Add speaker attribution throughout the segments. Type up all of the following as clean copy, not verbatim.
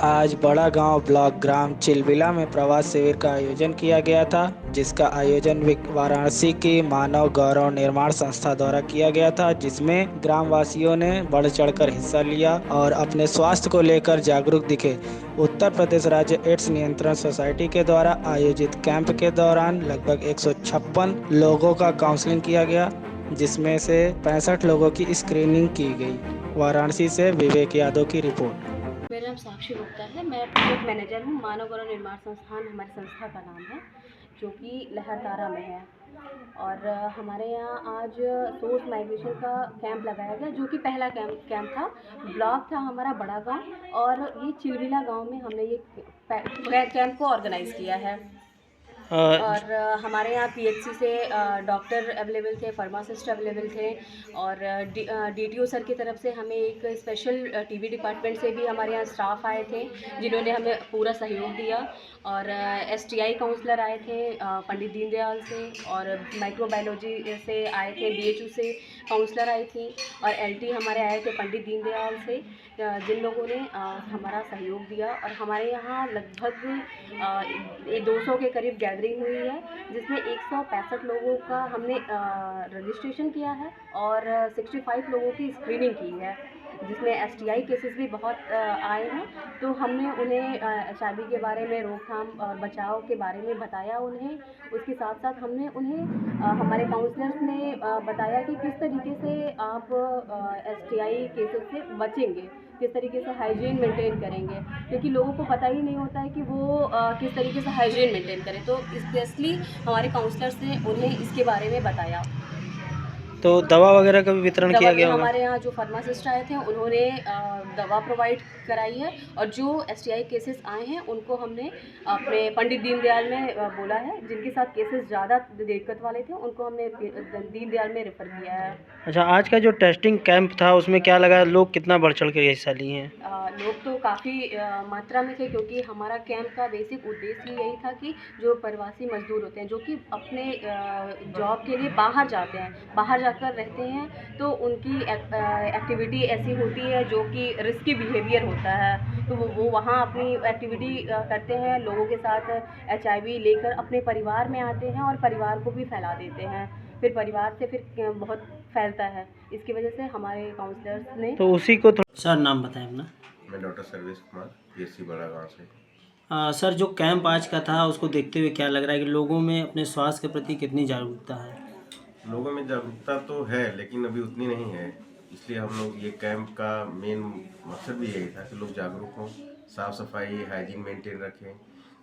Speaker 1: आज बड़ा गांव ब्लॉक ग्राम चिलबिला में प्रवास शिविर का आयोजन किया गया था, जिसका आयोजन वाराणसी की मानव गौरव निर्माण संस्था द्वारा किया गया था, जिसमें ग्रामवासियों ने बढ़ चढ़कर हिस्सा लिया और अपने स्वास्थ्य को लेकर जागरूक दिखे। उत्तर प्रदेश राज्य एड्स नियंत्रण सोसाइटी के द्वारा आयोजित कैंप के दौरान लगभग 156 लोगों का काउंसलिंग किया गया, जिसमें से 65 लोगों की स्क्रीनिंग की गई। वाराणसी से विवेक यादव की रिपोर्ट।
Speaker 2: मेरा नाम साक्षी गुप्ता है। मैं प्रोजेक्ट मैनेजर हूँ। मानव गौरव निर्माण संस्थान हमारी संस्था का नाम है, जो कि लहरतारा में है। और हमारे यहाँ आज सोर्स माइग्रेशन का कैंप लगाया गया, जो कि पहला कैंप था। ब्लॉक था हमारा बड़ा गांव, और ये चिलबिला गांव में हमने ये कैंप को ऑर्गेनाइज़ किया है। और हमारे यहाँ पीएचसी से डॉक्टर अवेलेबल थे, फार्मासिस्ट अवेलेबल थे, और डीटीओ सर की तरफ से हमें एक स्पेशल टीबी डिपार्टमेंट से भी हमारे यहाँ स्टाफ आए थे, जिन्होंने हमें पूरा सहयोग दिया। और एसटीआई काउंसलर आए थे पंडित दीनदयाल से, और माइक्रोबायोलॉजी से आए थे, बीएचयू से काउंसलर आई थी, और एलटी हमारे आए थे पंडित दीनदयाल से, जिन लोगों ने हमारा सहयोग दिया। और हमारे यहाँ लगभग 200 के करीब गैदरिंग हुई है, जिसमें 165 लोगों का हमने रजिस्ट्रेशन किया है, और 65 लोगों की स्क्रीनिंग की है, जिसमें एसटीआई केसेस भी बहुत आए हैं। तो हमने उन्हें एचआईवी के बारे में, रोकथाम और बचाव के बारे में बताया उन्हें। उसके साथ साथ हमने उन्हें हमारे काउंसलर्स ने बताया कि किस तरीके से आप एसटीआई केसेस से बचेंगे, किस तरीके से हाइजीन मेंटेन करेंगे, क्योंकि लोगों को पता ही नहीं होता है कि वो किस तरीके से हाइजीन मेंटेन करें। तो स्पेशली हमारे काउंसलर्स ने उन्हें इसके बारे में बताया।
Speaker 1: तो दवा वगैरह का भी वितरण किया गया होगा?
Speaker 2: हमारे यहाँ जो फार्मासिस्ट आए थे, उन्होंने दवा प्रोवाइड कराई है, और जो एसटीआई केसेस आए हैं उनको हमने अपने पंडित दीनदयाल में बोला है। जिनके साथ केसेस ज़्यादा दिक्कत वाले थे, उनको हमने दीनदयाल में रेफ़र किया है।
Speaker 1: अच्छा, आज का जो टेस्टिंग कैंप था उसमें क्या लगा, लोग कितना बढ़ चढ़ के हिस्सा लिए हैं?
Speaker 2: लोग तो काफ़ी मात्रा में थे, क्योंकि हमारा कैंप का बेसिक उद्देश्य यही था कि जो प्रवासी मजदूर होते हैं, जो कि अपने जॉब के लिए बाहर जाते हैं, बाहर जाकर रहते हैं, तो उनकी एक्टिविटी ऐसी होती है जो कि रिस्की बिहेवियर होता है। तो वो वहाँ अपनी एक्टिविटी करते हैं, लोगों के साथ एचआईवी लेकर अपने परिवार में आते हैं, और परिवार को भी फैला देते हैं। फिर परिवार से फिर बहुत फैलता है। इसकी वजह से हमारे काउंसलर्स ने
Speaker 1: तो उसी को सर नाम बताएं अपना।
Speaker 3: मैं डॉक्टर सर्वेश कुमार, पीएससी बड़ा गाँव से।
Speaker 1: सर, जो कैंप आज का था उसको देखते हुए क्या लग रहा है कि लोगों में अपने स्वास्थ्य के प्रति कितनी जागरूकता है?
Speaker 3: लोगों में जागरूकता तो है, लेकिन अभी उतनी नहीं है। इसलिए हम लोग ये कैंप का मेन मकसद भी यही था कि लोग जागरूक हों, साफ़ सफाई हाइजीन मेंटेन रखें,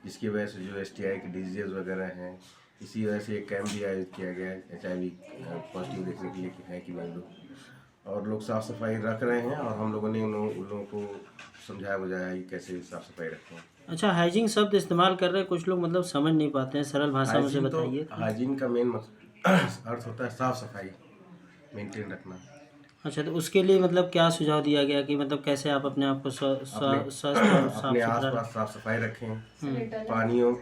Speaker 3: जिसकी वजह से जो एसटीआई की डिजीज़ वगैरह हैं, इसी वजह से एक कैंप भी आयोजित किया गया है एचआईवी पॉजिटिव देखने के लिए कि है कि नहीं लोग, और लोग साफ़ सफाई रख रहे हैं, और हम लोगों ने उन लोगों को समझाया बुझाया कि कैसे साफ़ सफाई रखें।
Speaker 1: अच्छा, हाइजीन शब्द इस्तेमाल कर रहे हैं कुछ लोग, मतलब समझ नहीं पाते हैं, सरल भाषा में से
Speaker 3: हाइजीन तो
Speaker 1: बताइए।
Speaker 3: हाइजीन का मेन अर्थ होता है साफ़ सफाई मेंटेन रखना।
Speaker 1: अच्छा, तो उसके लिए मतलब क्या सुझाव दिया गया कि मतलब कैसे आप अपने आप को स्वस्थ और साफ
Speaker 3: अपने
Speaker 1: सुथरा
Speaker 3: आसपास साफ सफाई रखें। पानियों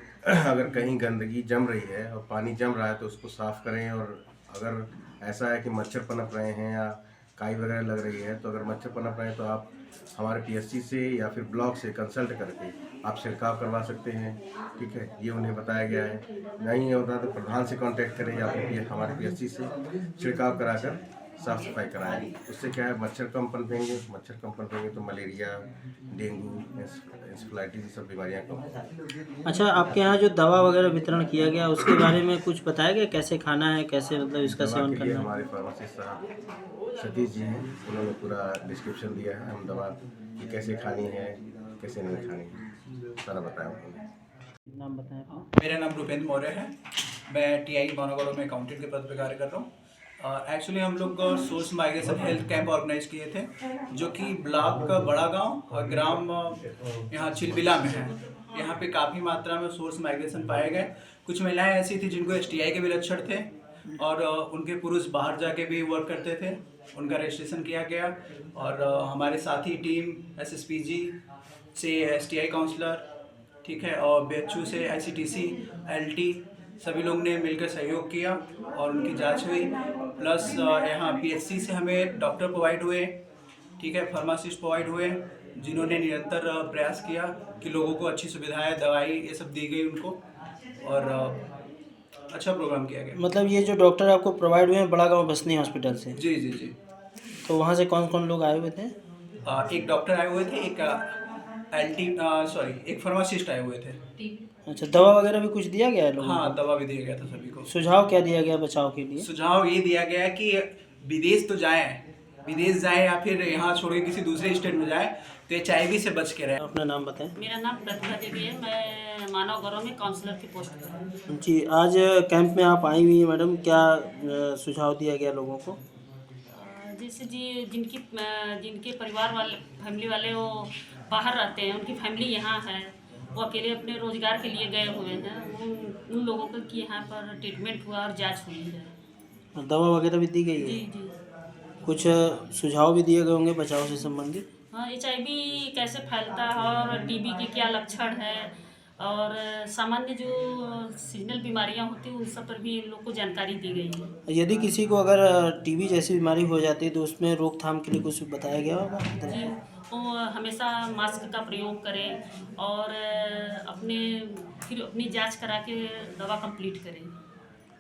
Speaker 3: अगर कहीं गंदगी जम रही है और पानी जम रहा है तो उसको साफ करें। और अगर ऐसा है कि मच्छर पनप रहे हैं या काई वगैरह लग रही है, तो अगर मच्छर पनप रहे हैं तो आप हमारे पीएससी से या फिर ब्लॉक से कंसल्ट करके आप छिड़काव करवा सकते हैं। ठीक है, ये उन्हें बताया गया है। नहीं होता तो प्रधान से कांटेक्ट करें या फिर हमारे पीएससी से छिड़काव कराकर साफ सफाई कराएं। उससे क्या है, मच्छर कम पनपेंगे तो मलेरिया, डेंगू, इंसेफ्लाइटिस, सब बीमारियां कम होंगी।
Speaker 1: अच्छा, आपके यहाँ जो दवा वगैरह वितरण किया गया उसके बारे में कुछ बताया गया, कैसे खाना है, कैसे मतलब इसका
Speaker 3: दवा
Speaker 1: सेवन
Speaker 3: के लिए
Speaker 1: करना है?
Speaker 3: हमारे फार्मासिस्ट साहब सतीश जी हैं, उन्होंने पूरा डिस्क्रिप्शन दिया है। हम दवा की कैसे खानी है, कैसे नहीं खानी है, सारा बताया उन्होंने।
Speaker 1: नाम बताएं अपना।
Speaker 4: मेरा नाम रुपेंद्र मौर्य है। मैं टीआई मानवगौरव में अकाउंटेंट के पद पर कार्य कर रहा हूँ। एक्चुअली हम लोग source migration health camp organise किए थे, जो कि ब्लॉक का बड़ा गांव और ग्राम यहाँ चिलबिला में है। यहाँ पे काफ़ी मात्रा में सोर्स माइग्रेशन पाए गए। कुछ महिलाएं ऐसी थी जिनको एसटीआई के भी लक्षण थे, और उनके पुरुष बाहर जाके भी वर्क करते थे, उनका रजिस्ट्रेशन किया गया। और हमारे साथी टीम एसएसपीजी से एसटीआई काउंसलर, ठीक है, और बीएचयू से आईसीटीसी, एलटी, सभी लोग ने मिलकर सहयोग किया और उनकी जांच हुई। प्लस यहाँ पीएचसी से हमें डॉक्टर प्रोवाइड हुए, ठीक है, फार्मासिस्ट प्रोवाइड हुए, जिन्होंने निरंतर प्रयास किया कि लोगों को अच्छी सुविधाएं, दवाई ये सब दी गई उनको, और अच्छा प्रोग्राम किया गया।
Speaker 5: मतलब ये जो डॉक्टर आपको प्रोवाइड हुए हैं बड़ा गांव बसनी हॉस्पिटल से?
Speaker 4: जी जी जी।
Speaker 5: तो वहाँ से कौन कौन लोग आए हुए थे?
Speaker 4: एक डॉक्टर आए हुए थे, एक फार्मासिस्ट आए हुए थे।
Speaker 5: अच्छा, दवा वगैरह भी कुछ दिया गया है लोगों
Speaker 4: हाँ,
Speaker 5: को?
Speaker 4: दवा भी दिया गया था सभी को।
Speaker 5: सुझाव क्या दिया गया बचाव के लिए?
Speaker 4: सुझाव ये दिया गया कि विदेश तो विदेश जाएं या फिर यहाँ छोड़ के किसी दूसरे स्टेट में जाएं तो HIV से बच के रहें।
Speaker 5: अपना नाम बताएं।
Speaker 6: मेरा नाम प्रतिभा देवी है। मैं मानव गौरव में काउंसलर की पोस्ट पर हूँ।
Speaker 5: जी, आज कैंप में आप आई हुई हैं मैडम, क्या सुझाव दिया गया लोगों को?
Speaker 6: जैसे जी जिनके परिवार वाले, फैमिली वाले वो बाहर रहते हैं, उनकी फैमिली यहाँ है, वो अकेले अपने रोजगार के लिए गए हुए हैं, उन लोगों को कि यहाँ पर ट्रीटमेंट हुआ और जांच हुई है।
Speaker 5: दवा वगैरह भी दी गई है?
Speaker 6: जी जी।
Speaker 5: कुछ सुझाव भी दिए गए होंगे बचाव से संबंधित?
Speaker 6: हाँ, HIV कैसे फैलता है और TB के क्या लक्षण है, और सामान्य जो सीजनल बीमारियां होती हैं उन सब पर भी इन लोग को जानकारी दी गई है।
Speaker 5: यदि किसी को अगर TB जैसी बीमारी हो जाती है तो उसमें रोकथाम के लिए कुछ बताया गया होगा?
Speaker 6: जी, वो हमेशा मास्क का प्रयोग करें और फिर अपनी जांच करा के दवा कंप्लीट करें।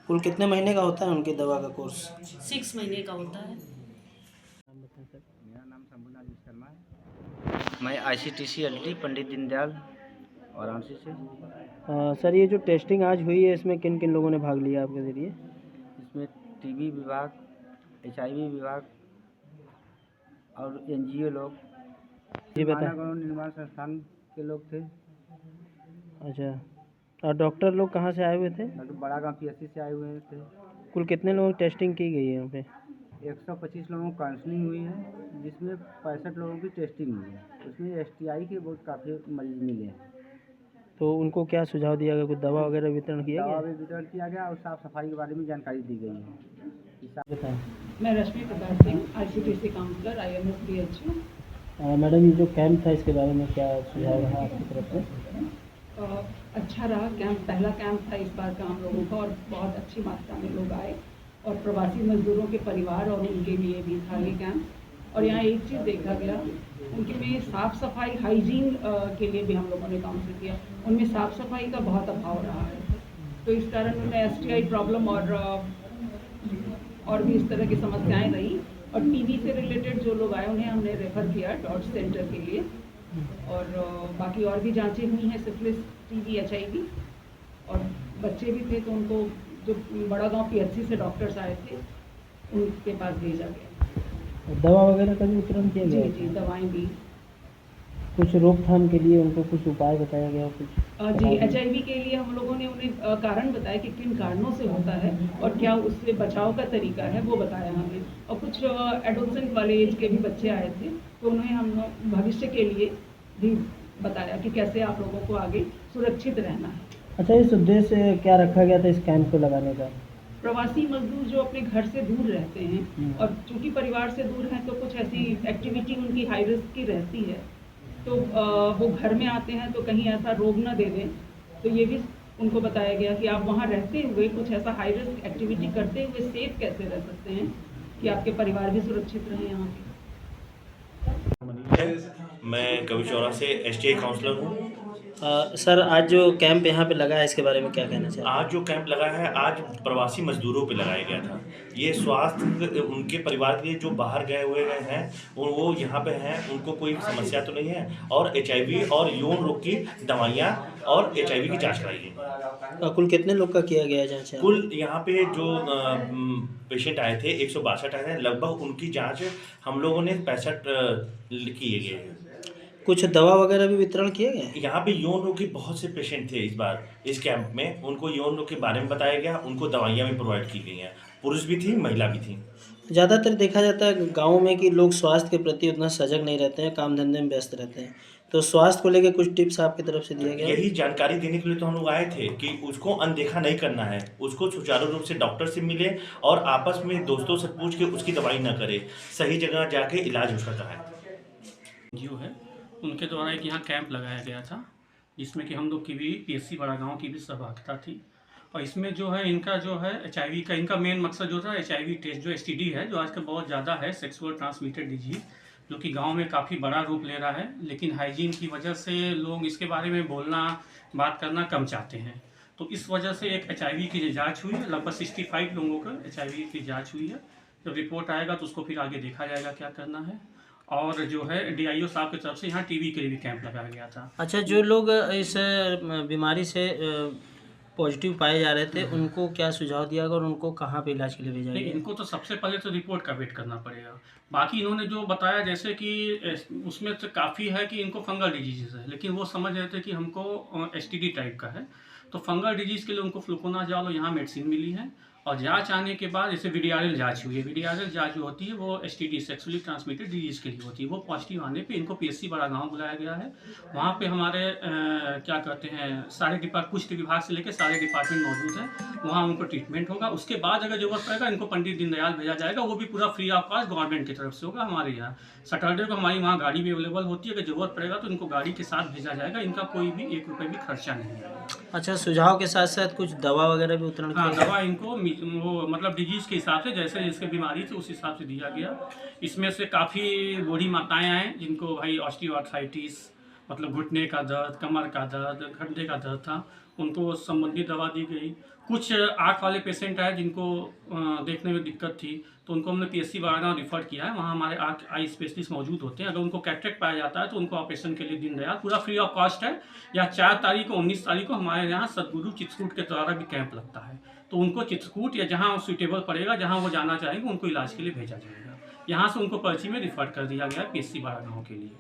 Speaker 5: कुल कितने महीने का होता है उनकी दवा का कोर्स?
Speaker 6: 6 महीने का होता है।
Speaker 7: मेरा नाम शंभुनाथ विश्वकर्मा है। मैं ICTC LT पंडित दीनदयाल वाराणसी से।
Speaker 5: सर, ये जो टेस्टिंग आज हुई है इसमें किन किन लोगों ने भाग लिया आपके ज़रिए?
Speaker 7: इसमें TB विभाग, HIV विभाग और NGO लोग,
Speaker 5: जी बताएं।
Speaker 7: मानव गौरव निर्माण संस्थान के लोग थे।
Speaker 5: अच्छा, और डॉक्टर लोग कहाँ से आए हुए थे?
Speaker 7: डॉक्टर बड़ा गाँव PSC से आए हुए थे।
Speaker 5: कुल कितने लोगों की टेस्टिंग की गई है यहाँ पे?
Speaker 7: 125 लोगों की काउंसलिंग हुई है, जिसमें 65 लोगों की टेस्टिंग हुई है। उसमें STI के बहुत काफ़ी मरीज मिले हैं।
Speaker 5: तो उनको क्या सुझाव दिया गया? कुछ दवा वगैरह वितरण किया
Speaker 7: दवा
Speaker 5: गया?
Speaker 7: भी वितरण किया गया और साफ़ सफाई के बारे में जानकारी दी गई है।
Speaker 5: बताएं।
Speaker 8: मैं Rashmi Prakash Singh, ICTC counsellor, IMS BHU।
Speaker 5: Madam, ये जो कैंप था इसके बारे में क्या सुझाव रहा आपकी तरफ से?
Speaker 8: अच्छा रहा कैंप, पहला कैंप था इस बार का हम लोगों का, और बहुत अच्छी मात्रा में लोग आए, और प्रवासी मजदूरों के परिवार और उनके लिए भी था ये कैंप। और यहाँ एक चीज़ देखा गया, उनके में साफ़ सफाई, हाइजीन के लिए भी हम लोगों ने काउंसिल किया। उनमें साफ़ सफाई का बहुत अभाव रहा है, तो इस कारण उन्हें STI प्रॉब्लम और भी इस तरह की समस्याएं रही। और TB से रिलेटेड जो लोग आए उन्हें हमने रेफ़र किया डॉट सेंटर के लिए, और बाकी और भी जांचें हुई हैं, सिफिलिस, TB, HIV, और बच्चे भी थे तो उनको जो बड़ा गांव PHC से डॉक्टर्स आए थे उनके पास भेजा गया।
Speaker 5: दवा वगैरह का भी वितरण किया
Speaker 8: जी
Speaker 5: गया?
Speaker 8: जी, दवाएं भी।
Speaker 5: कुछ रोकथाम के लिए उनको कुछ उपाय बताया गया? कुछ
Speaker 8: जी, HIV के लिए हम लोगों ने उन्हें कारण बताया कि किन कारणों से होता है और क्या उससे बचाव का तरीका है, वो बताया हमने। और कुछ एडोलसेंट वाले एज के भी बच्चे आए थे, तो उन्हें हम भविष्य के लिए भी बताया कि कैसे आप लोगों को आगे सुरक्षित रहना है।
Speaker 5: अच्छा, इस उद्देश्य क्या रखा गया था इस कैंप को लगाने का?
Speaker 8: प्रवासी मजदूर जो अपने घर से दूर रहते हैं और चूंकि परिवार से दूर हैं, तो कुछ ऐसी एक्टिविटी उनकी हाई रिस्क की रहती है, तो वो घर में आते हैं तो कहीं ऐसा रोग ना दे दें, तो ये भी उनको बताया गया कि आप वहाँ रहते हुए कुछ ऐसा हाई रिस्क एक्टिविटी करते हुए सेफ कैसे रह सकते हैं कि आपके परिवार भी सुरक्षित रहें यहाँ पे।
Speaker 9: मैं कवि चौरा से STI काउंसलर हूँ।
Speaker 5: सर, आज जो कैंप यहाँ पे लगा है इसके बारे में क्या कहना चाहिए?
Speaker 9: आज जो कैंप लगा है, आज प्रवासी मजदूरों पे लगाया गया था। ये स्वास्थ्य उनके परिवार के लिए जो बाहर गए हुए हैं वो यहाँ पे हैं, उनको कोई समस्या तो नहीं है, और HIV और यौन रोग की दवाइयाँ और HIV की जांच कराई गई।
Speaker 5: कुल कितने लोग का किया गया जांच?
Speaker 9: कुल यहाँ पे जो पेशेंट आए थे 162 आए थे, लगभग उनकी जाँच हम लोगों ने 65 किए गए हैं।
Speaker 5: कुछ दवा वगैरह भी वितरण किए गए?
Speaker 9: यहाँ पे यौन रोग के बहुत से पेशेंट थे इस बार इस कैंप में, उनको यौन रोग के बारे में बताया गया, उनको दवाइयाँ भी प्रोवाइड की गई हैं, पुरुष भी थी, महिला भी थी।
Speaker 5: ज़्यादातर देखा जाता है गाँव में कि लोग स्वास्थ्य के प्रति उतना सजग नहीं रहते हैं, काम धंधे में व्यस्त रहते हैं, तो स्वास्थ्य को लेकर कुछ टिप्स आपकी तरफ से दिया गया?
Speaker 9: यही जानकारी देने के लिए तो हम लोग आए थे कि उसको अनदेखा नहीं करना है, उसको सुचारू रूप से डॉक्टर से मिले और आपस में दोस्तों से पूछ के उसकी दवाई न करे, सही जगह जाके इलाज उसका कराएं।
Speaker 10: जो है उनके द्वारा एक यहाँ कैंप लगाया गया था, जिसमें कि हम लोग की भी PSC बड़ा गांव की भी सहभागिता थी। और इसमें जो है इनका जो है HIV का इनका मेन मकसद जो था HIV टेस्ट, जो STD है, जो आजकल बहुत ज़्यादा है, सेक्सुअल ट्रांसमिटेड डिजीज, जो कि गांव में काफ़ी बड़ा रूप ले रहा है, लेकिन हाइजीन की वजह से लोग इसके बारे में बोलना, बात करना कम चाहते हैं। तो इस वजह से एक HIV की जांच हुई है, लगभग 65 लोगों का HIV की जांच हुई है। जब रिपोर्ट आएगा तो उसको फिर आगे देखा जाएगा क्या करना है। और जो है DIO साहब की तरफ से यहाँ TB के लिए भी कैंप लगाया गया था।
Speaker 5: अच्छा, जो लोग इस बीमारी से पॉजिटिव पाए जा रहे थे, उनको क्या सुझाव दिया गया और उनको कहाँ पे इलाज के लिए भेजा
Speaker 10: नहीं,
Speaker 5: गया?
Speaker 10: इनको तो सबसे पहले तो रिपोर्ट का वेट करना पड़ेगा। बाकी इन्होंने जो बताया, जैसे कि उसमें तो काफ़ी है कि इनको फंगल डिजीज़ है, लेकिन वो समझ रहे थे कि हमको STD टाइप का है। तो फंगल डिजीज़ के लिए उनको फ्लूकोनाजोल यहाँ मेडिसिन मिली है। और जांच आने के बाद जैसे VDRL जांच हुई है। VDRL जांच जो होती है वो STD, सेक्सुअली ट्रांसमिटेड डिजीज़ के लिए होती है। वो पॉजिटिव आने पे इनको PSC बड़ा गाँव बुलाया गया है। वहाँ पे हमारे क्या कहते हैं, सारे कुछ विभाग से लेकर सारे डिपार्टमेंट मौजूद हैं। वहाँ उनको ट्रीटमेंट होगा। उसके बाद अगर जरूरत पड़ेगा इनको पंडित दीनदयाल भेजा जाएगा, वो भी पूरा फ्री ऑफ कॉस्ट गवर्नमेंट की तरफ से होगा। हमारे यहाँ सैटरडे को हमारी वहाँ गाड़ी भी अवेलेबल होती है, अगर जरूरत पड़ेगा तो इनको गाड़ी के साथ भेजा जाएगा। इनका कोई भी 1 रुपये भी खर्चा नहीं है।
Speaker 5: अच्छा, सुझाव के साथ साथ कुछ दवा वगैरह भी वितरण
Speaker 10: हाँ,
Speaker 5: किया गया?
Speaker 10: दवा इनको वो मतलब डिजीज़ के हिसाब से, जैसे जिसके बीमारी थी उस हिसाब से दिया गया। इसमें से काफ़ी बूढ़ी माताएं हैं जिनको भाई ऑस्टियोआर्थराइटिस, मतलब घुटने का दर्द, कमर का दर्द, घुटने का दर्द था, उनको संबंधित दवा दी गई। कुछ आँख वाले पेशेंट आए जिनको देखने में दिक्कत थी, तो उनको हमने PSC वाराणसी रिफ़र किया है। वहाँ हमारे आई स्पेशलिस्ट मौजूद होते हैं। अगर उनको कैटरेक्ट पाया जाता है तो उनको ऑपरेशन के लिए दीनदयाल पूरा फ्री ऑफ कॉस्ट है। या 4 तारीख को 19 तारीख को हमारे यहाँ सदगुरु चित्रकूट के द्वारा भी कैंप लगता है। तो उनको चित्रकूट या जहाँ सूटेबल पड़ेगा, जहाँ वो जाना चाहेंगे, उनको इलाज के लिए भेजा जाएगा। यहाँ से उनको पर्ची में रिफ़र कर दिया गया है PSC वाराणसी के लिए।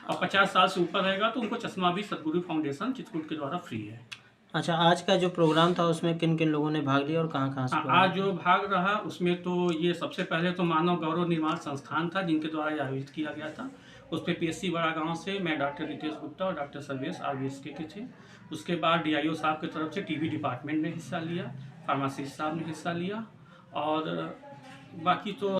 Speaker 10: और 50 साल से ऊपर रहेगा तो उनको चश्मा भी सदगुरु फाउंडेशन चित्रकूट के द्वारा फ्री है।
Speaker 5: अच्छा, आज का जो प्रोग्राम था उसमें किन किन लोगों ने भाग लिया और कहाँ से?
Speaker 10: आज जो भाग रहा उसमें तो ये सबसे पहले तो मानव गौरव निर्माण संस्थान था, जिनके द्वारा ये आयोजित किया गया था। उस पर PSC बड़ा गाँव से मैं डॉक्टर रितेश गुप्ता और डॉक्टर सर्वेश RBSK के थे। उसके बाद DIO साहब की तरफ से TB डिपार्टमेंट ने हिस्सा लिया, फार्मासिस्ट साहब ने हिस्सा लिया, और बाकी तो